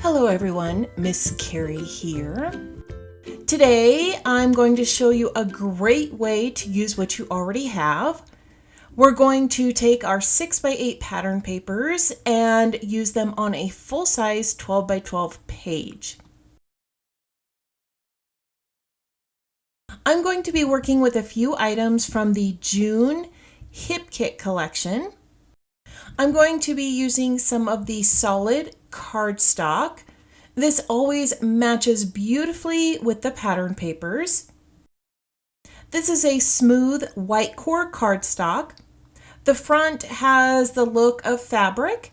Hello everyone, Miss Carrie here. Today I'm going to show you a great way to use what you already have. We're going to take our 6x8 pattern papers and use them on a full-size 12x12 page. I'm going to be working with a few items from the June Hip Kit collection. I'm going to be using some of the solid cardstock. This always matches beautifully with the pattern papers. This is a smooth white core cardstock. The front has the look of fabric,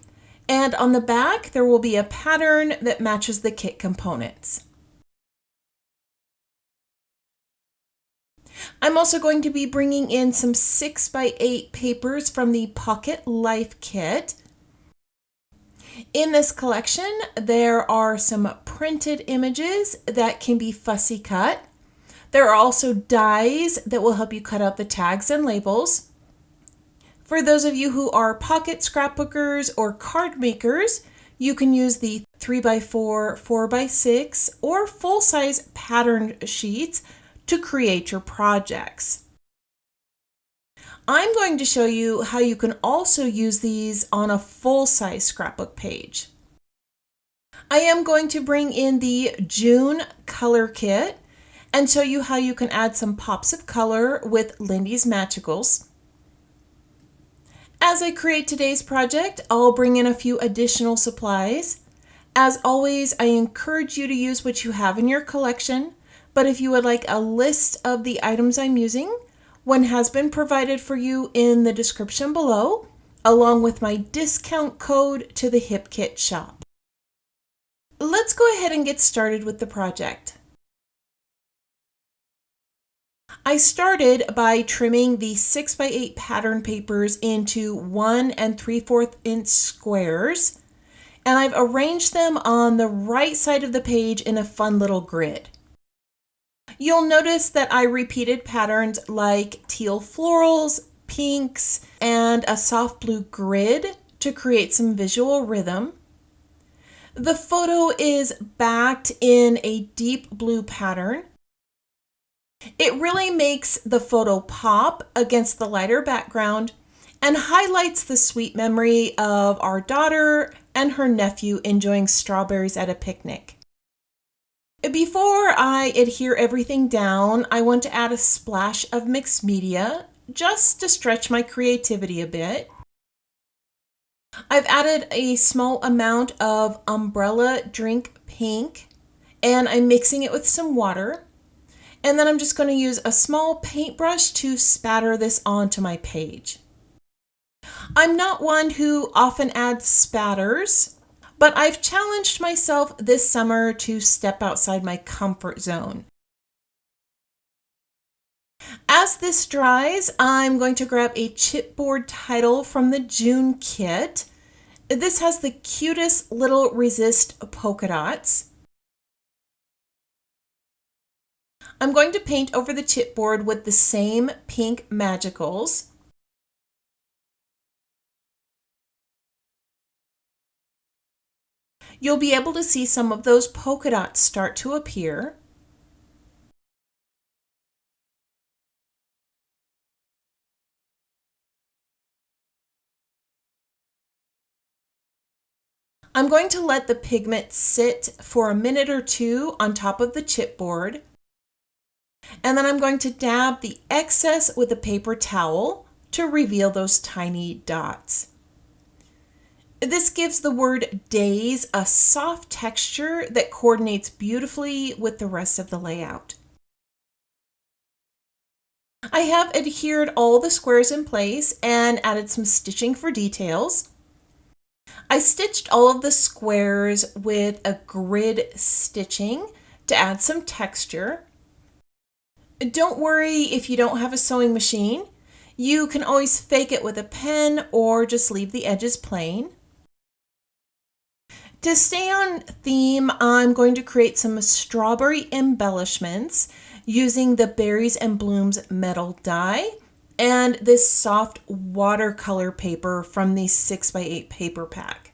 and on the back there will be a pattern that matches the kit components. I'm also going to be bringing in some 6x8 papers from the Pocket Life Kit. In this collection, there are some printed images that can be fussy cut. There are also dies that will help you cut out the tags and labels. For those of you who are pocket scrapbookers or card makers, you can use the 3x4, 4x6, or full-size pattern sheets to create your projects. I'm going to show you how you can also use these on a full-size scrapbook page. I am going to bring in the June color kit and show you how you can add some pops of color with Lindy's Magicals. As I create today's project, I'll bring in a few additional supplies. As always, I encourage you to use what you have in your collection, but if you would like a list of the items I'm using, one has been provided for you in the description below, along with my discount code to the Hip Kit shop. Let's go ahead and get started with the project. I started by trimming the 6x8 pattern papers into 1 3/4 inch squares, and I've arranged them on the right side of the page in a fun little grid. You'll notice that I repeated patterns like teal florals, pinks, and a soft blue grid to create some visual rhythm. The photo is backed in a deep blue pattern. It really makes the photo pop against the lighter background and highlights the sweet memory of our daughter and her nephew enjoying strawberries at a picnic. Before I adhere everything down, I want to add a splash of mixed media just to stretch my creativity a bit. I've added a small amount of umbrella drink pink and I'm mixing it with some water. And then I'm just going to use a small paintbrush to spatter this onto my page. I'm not one who often adds spatters, but I've challenged myself this summer to step outside my comfort zone. As this dries, I'm going to grab a chipboard title from the June kit. This has the cutest little resist polka dots. I'm going to paint over the chipboard with the same pink Magicals. You'll be able to see some of those polka dots start to appear. I'm going to let the pigment sit for a minute or two on top of the chipboard. And then I'm going to dab the excess with a paper towel to reveal those tiny dots. This gives the word days a soft texture that coordinates beautifully with the rest of the layout. I have adhered all the squares in place and added some stitching for details. I stitched all of the squares with a grid stitching to add some texture. Don't worry if you don't have a sewing machine. You can always fake it with a pen or just leave the edges plain. To stay on theme, I'm going to create some strawberry embellishments using the Berries and Blooms metal die and this soft watercolor paper from the 6x8 paper pack.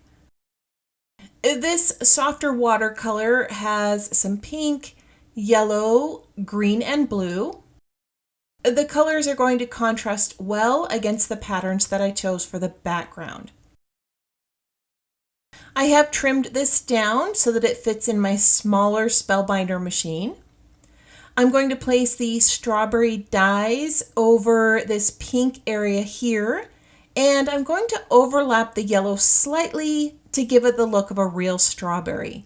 This softer watercolor has some pink, yellow, green, and blue. The colors are going to contrast well against the patterns that I chose for the background. I have trimmed this down so that it fits in my smaller Spellbinder machine. I'm going to place the strawberry dies over this pink area here, and I'm going to overlap the yellow slightly to give it the look of a real strawberry.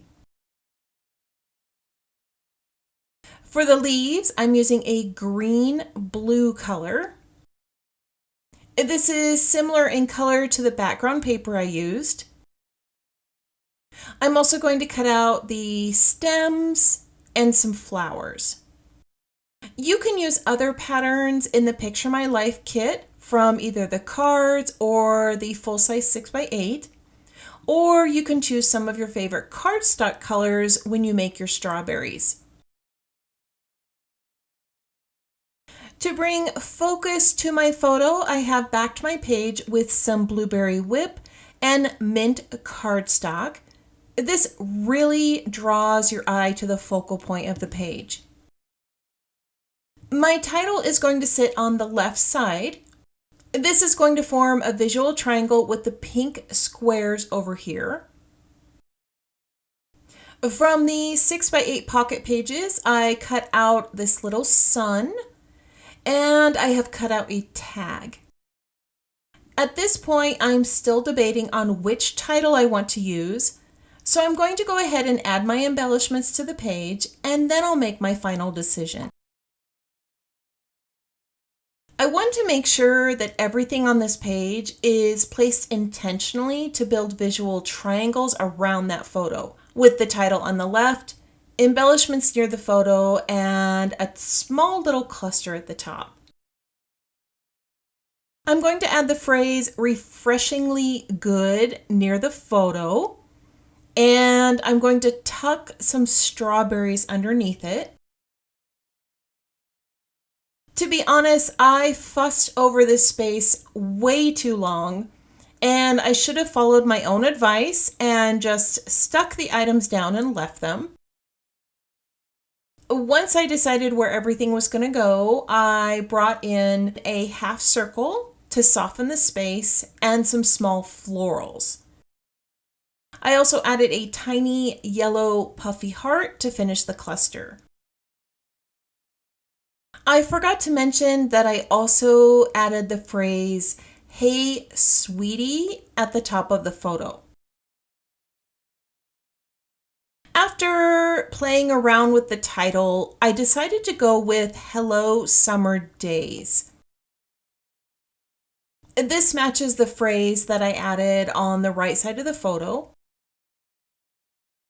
For the leaves, I'm using a green-blue color. This is similar in color to the background paper I used. I'm also going to cut out the stems and some flowers. You can use other patterns in the Picture My Life kit from either the cards or the full-size 6x8, or you can choose some of your favorite cardstock colors when you make your strawberries. To bring focus to my photo, I have backed my page with some blueberry whip and mint cardstock. This really draws your eye to the focal point of the page. My title is going to sit on the left side. This is going to form a visual triangle with the pink squares over here. From the 6x8 pocket pages, I cut out this little sun, and I have cut out a tag. At this point, I'm still debating on which title I want to use, so I'm going to go ahead and add my embellishments to the page, and then I'll make my final decision. I want to make sure that everything on this page is placed intentionally to build visual triangles around that photo, with the title on the left, embellishments near the photo, and a small little cluster at the top. I'm going to add the phrase refreshingly good near the photo, and I'm going to tuck some strawberries underneath it. To be honest, I fussed over this space way too long, and I should have followed my own advice and just stuck the items down and left them. Once I decided where everything was going to go, I brought in a half circle to soften the space and some small florals. I also added a tiny yellow puffy heart to finish the cluster. I forgot to mention that I also added the phrase, "Hey, sweetie," at the top of the photo. After playing around with the title, I decided to go with "Hello, Summer Days." This matches the phrase that I added on the right side of the photo.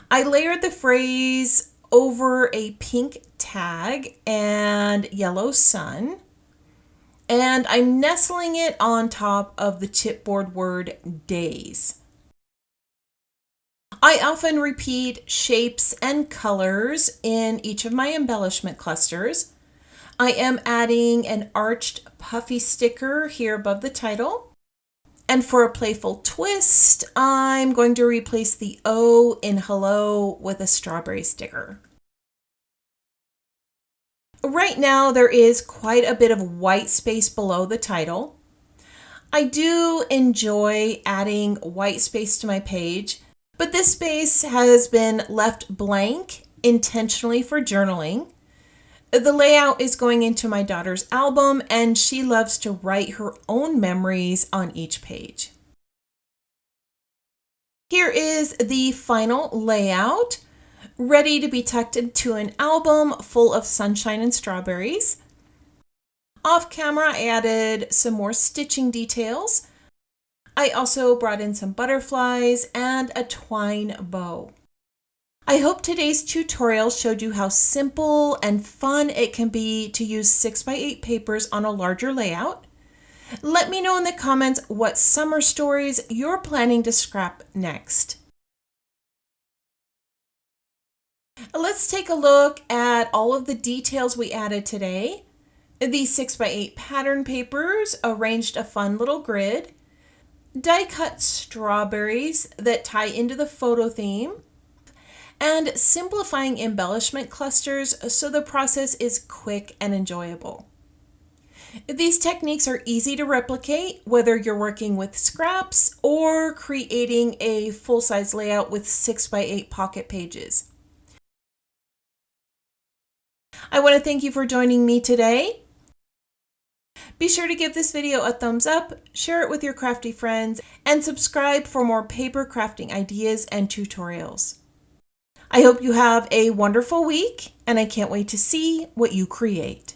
I layered the phrase over a pink tag and yellow sun, and I'm nestling it on top of the chipboard word days. I often repeat shapes and colors in each of my embellishment clusters. I am adding an arched puffy sticker here above the title. And for a playful twist, I'm going to replace the O in hello with a strawberry sticker. Right now, there is quite a bit of white space below the title. I do enjoy adding white space to my page, but this space has been left blank intentionally for journaling. The layout is going into my daughter's album, and she loves to write her own memories on each page. Here is the final layout, ready to be tucked into an album full of sunshine and strawberries. Off camera, I added some more stitching details. I also brought in some butterflies and a twine bow. I hope today's tutorial showed you how simple and fun it can be to use 6x8 papers on a larger layout. Let me know in the comments what summer stories you're planning to scrap next. Let's take a look at all of the details we added today. The 6x8 pattern papers arranged a fun little grid. die cut strawberries that tie into the photo theme, and simplifying embellishment clusters so the process is quick and enjoyable. These techniques are easy to replicate, whether you're working with scraps or creating a full-size layout with 6x8 pocket pages. I want to thank you for joining me today. Be sure to give this video a thumbs up, share it with your crafty friends, and subscribe for more paper crafting ideas and tutorials. I hope you have a wonderful week, and I can't wait to see what you create.